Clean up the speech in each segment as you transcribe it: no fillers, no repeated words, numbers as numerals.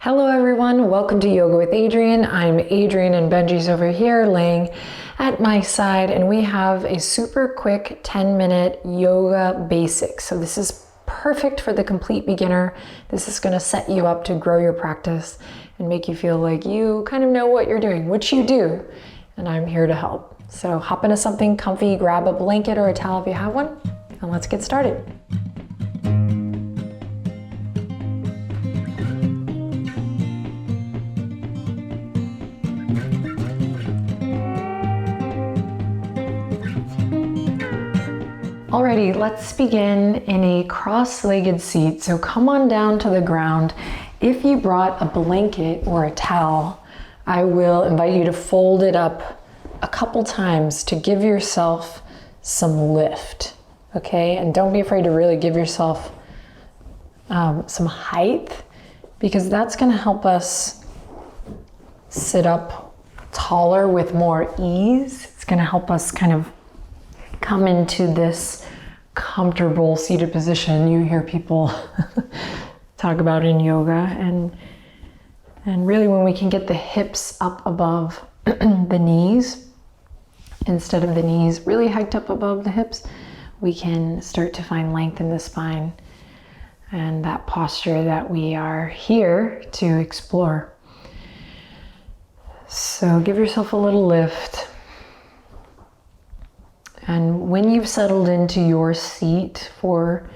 Hello everyone, welcome to Yoga with Adriene. I'm Adriene and Benji's over here laying at my side, and we have a super quick 10-minute yoga basics. So this is perfect for the complete beginner. This is going to set you up to grow your practice and make you feel like you kind of know what you're doing, which you do, and I'm here to help. So hop into something comfy, grab a blanket or a towel if you have one, and let's get started. Alrighty, let's begin in a cross-legged seat. So come on down to the ground. If you brought a blanket or a towel, I will invite you to fold it up a couple times to give yourself some lift, okay? And don't be afraid to really give yourself some height, because that's gonna help us sit up taller with more ease. It's gonna help us kind of come into this comfortable seated position you hear people talk about in yoga, and really when we can get the hips up above the knees instead of the knees really hiked up above the hips, we can start to find length in the spine and that posture that we are here to explore. So give yourself a little lift. And when you've settled into your seat for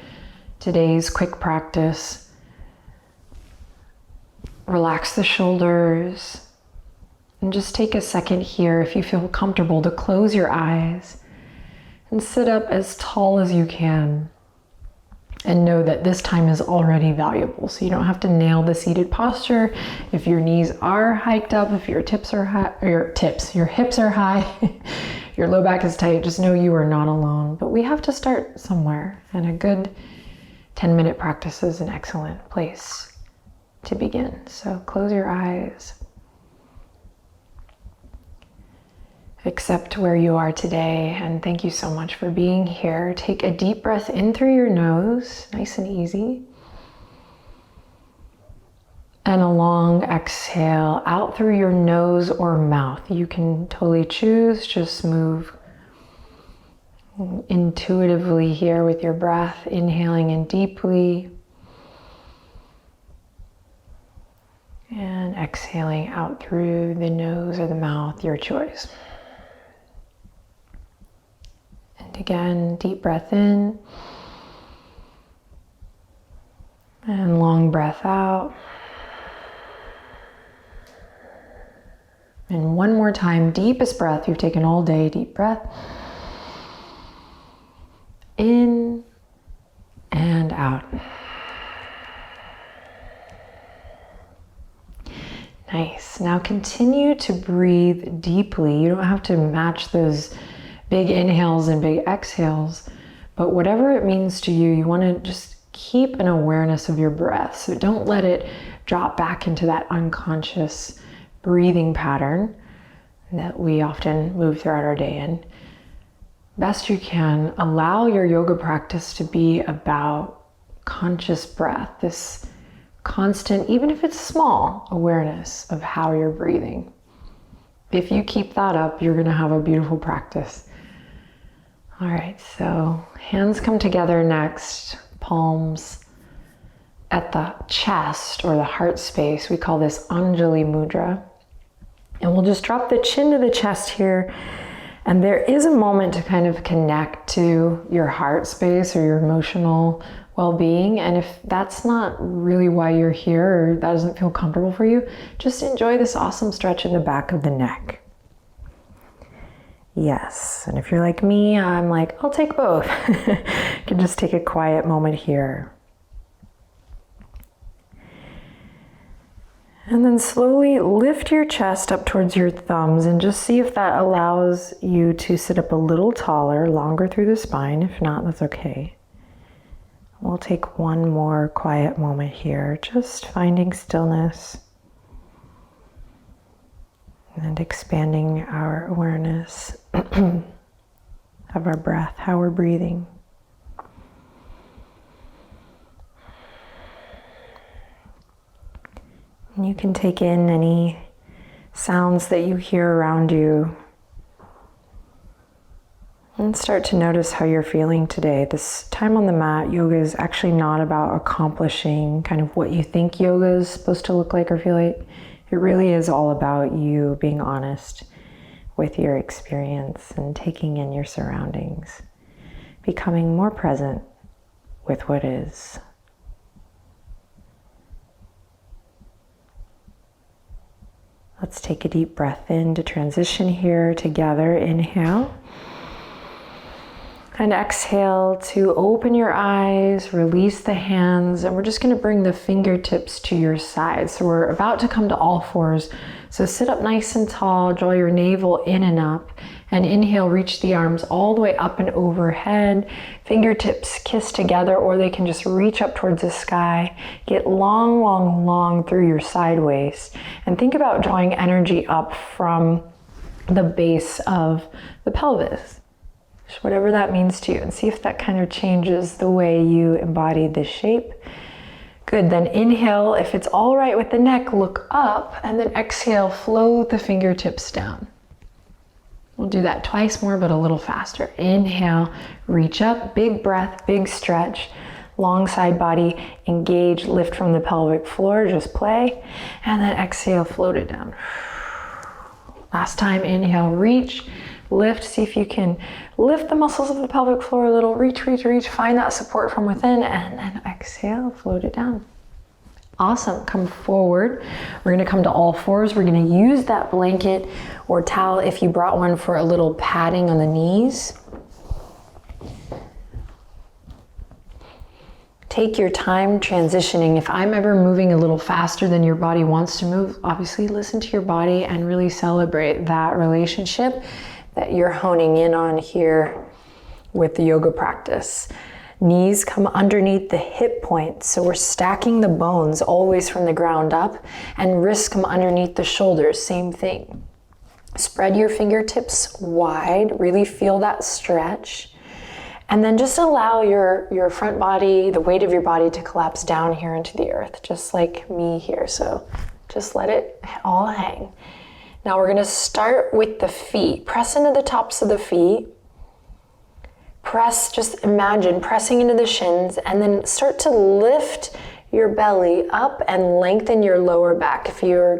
today's quick practice, relax the shoulders and just take a second here, if you feel comfortable, to close your eyes and sit up as tall as you can. And know that this time is already valuable, so you don't have to nail the seated posture. If your knees are hiked up, if your hips are high, your low back is tight, just know you are not alone. But we have to start somewhere, and a good 10-minute practice is an excellent place to begin. So close your eyes. Accept where you are today, and thank you so much for being here. Take a deep breath in through your nose, nice and easy. And a long exhale out through your nose or mouth. You can totally choose, just move intuitively here with your breath, inhaling in deeply and exhaling out through the nose or the mouth, your choice. Again, deep breath in and long breath out. And one more time, deepest breath you've taken all day, deep breath. In and out. Nice. Now continue to breathe deeply. You don't have to match those big inhales and big exhales, but whatever it means to you, you want to just keep an awareness of your breath. So don't let it drop back into that unconscious breathing pattern that we often move throughout our day in. Best you can, allow your yoga practice to be about conscious breath, this constant, even if it's small, awareness of how you're breathing. If you keep that up, you're going to have a beautiful practice. All right, so hands come together next, palms at the chest or the heart space. We call this Anjali Mudra. And we'll just drop the chin to the chest here. And there is a moment to kind of connect to your heart space or your emotional well-being. And if that's not really why you're here, or that doesn't feel comfortable for you, just enjoy this awesome stretch in the back of the neck. Yes, and if you're like me, I'm like, I'll take both. You can just take a quiet moment here. And then slowly lift your chest up towards your thumbs and just see if that allows you to sit up a little taller, longer through the spine. If not, that's okay. We'll take one more quiet moment here, just finding stillness and expanding our awareness of our breath, how we're breathing. And you can take in any sounds that you hear around you. And start to notice how you're feeling today. This time on the mat, yoga is actually not about accomplishing kind of what you think yoga is supposed to look like or feel like. It really is all about you being honest with your experience and taking in your surroundings, becoming more present with what is. Let's take a deep breath in to transition here together. Inhale. And exhale to open your eyes, release the hands, and we're just gonna bring the fingertips to your sides. So we're about to come to all fours. So sit up nice and tall, draw your navel in and up, and inhale, reach the arms all the way up and overhead. Fingertips kiss together, or they can just reach up towards the sky. Get long, long, long through your side waist. And think about drawing energy up from the base of the pelvis. Whatever that means to you, and see if that kind of changes the way you embody this shape. Good, then inhale, if it's all right with the neck, look up, and then exhale, float the fingertips down. We'll do that twice more, but a little faster. Inhale, reach up, big breath, big stretch, long side body, engage, lift from the pelvic floor, just play, and then exhale, float it down. Last time, inhale, reach, lift, see if you can lift the muscles of the pelvic floor a little, reach, reach, reach, find that support from within, and then exhale, float it down. Awesome, come forward. We're gonna come to all fours. We're gonna use that blanket or towel if you brought one for a little padding on the knees. Take your time transitioning. If I'm ever moving a little faster than your body wants to move, obviously listen to your body and really celebrate that relationship that you're honing in on here with the yoga practice. Knees come underneath the hip points, so we're stacking the bones always from the ground up, and wrists come underneath the shoulders, same thing. Spread your fingertips wide, really feel that stretch, and then just allow your front body, the weight of your body, to collapse down here into the earth, just like me here. So just let it all hang. Now we're gonna start with the feet. Press into the tops of the feet. Press, just imagine pressing into the shins, and then start to lift your belly up and lengthen your lower back. If you're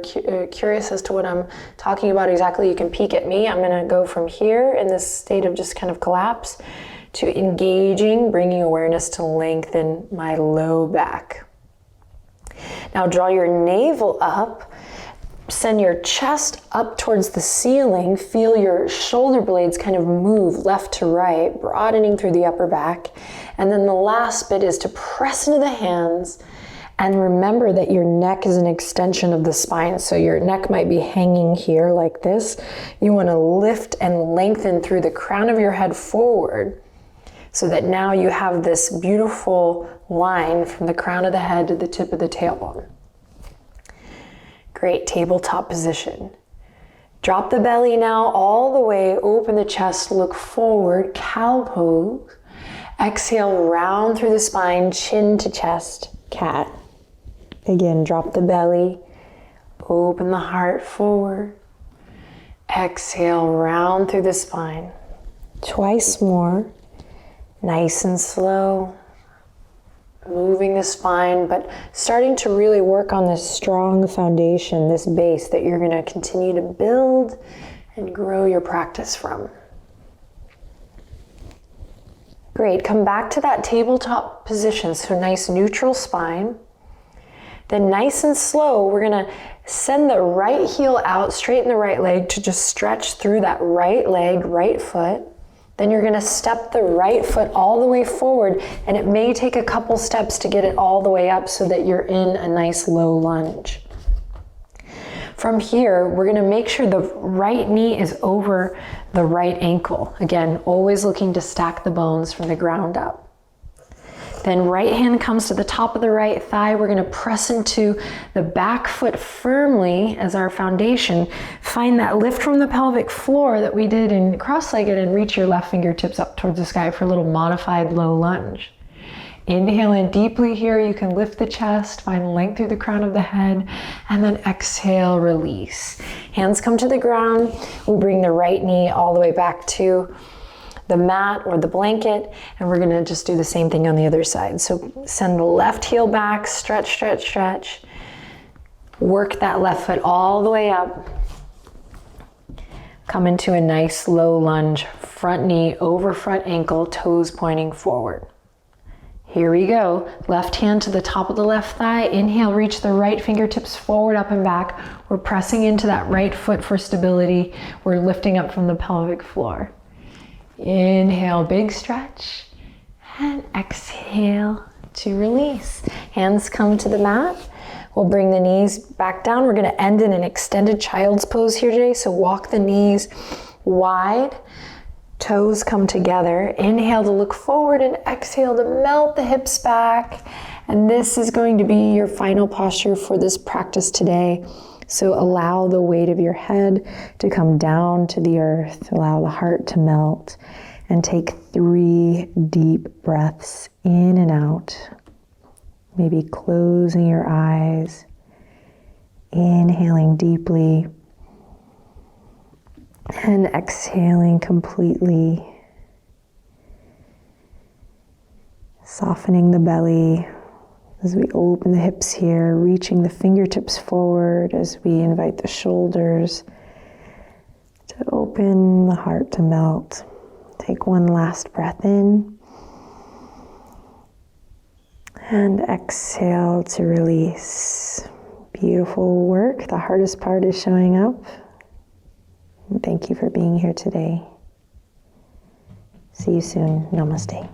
curious as to what I'm talking about exactly, you can peek at me. I'm gonna go from here in this state of just kind of collapse to engaging, bringing awareness to lengthen my low back. Now draw your navel up. Send your chest up towards the ceiling. Feel your shoulder blades kind of move left to right, broadening through the upper back. And then the last bit is to press into the hands and remember that your neck is an extension of the spine. So your neck might be hanging here like this. You want to lift and lengthen through the crown of your head forward so that now you have this beautiful line from the crown of the head to the tip of the tailbone. Great, tabletop position. Drop the belly now all the way, open the chest, look forward, cow pose. Exhale, round through the spine, chin to chest, cat. Again, drop the belly, open the heart forward. Exhale, round through the spine. Twice more, nice and slow. Moving the spine, but starting to really work on this strong foundation, this base that you're gonna continue to build and grow your practice from. Great, come back to that tabletop position, so nice neutral spine. Then nice and slow, we're gonna send the right heel out, straighten the right leg to just stretch through that right leg, right foot. Then you're gonna step the right foot all the way forward, and it may take a couple steps to get it all the way up so that you're in a nice low lunge. From here, we're gonna make sure the right knee is over the right ankle. Again, always looking to stack the bones from the ground up. Then right hand comes to the top of the right thigh. We're gonna press into the back foot firmly as our foundation. Find that lift from the pelvic floor that we did in cross-legged and reach your left fingertips up towards the sky for a little modified low lunge. Inhale in deeply here. You can lift the chest, find length through the crown of the head, and then exhale, release. Hands come to the ground. We bring the right knee all the way back to the mat or the blanket, and we're gonna just do the same thing on the other side. So send the left heel back, stretch, stretch, stretch. Work that left foot all the way up. Come into a nice low lunge, front knee over front ankle, toes pointing forward. Here we go. Left hand to the top of the left thigh. Inhale, reach the right fingertips forward, up and back. We're pressing into that right foot for stability. We're lifting up from the pelvic floor. Inhale, big stretch, and exhale to release. Hands come to the mat. We'll bring the knees back down. We're gonna end in an extended child's pose here today. So walk the knees wide, toes come together. Inhale to look forward and exhale to melt the hips back. And this is going to be your final posture for this practice today. So allow the weight of your head to come down to the earth. Allow the heart to melt. And take 3 deep breaths in and out. Maybe closing your eyes. Inhaling deeply. And exhaling completely. Softening the belly. As we open the hips here, reaching the fingertips forward as we invite the shoulders to open, the heart to melt. Take one last breath in. And exhale to release. Beautiful work. The hardest part is showing up. And thank you for being here today. See you soon. Namaste.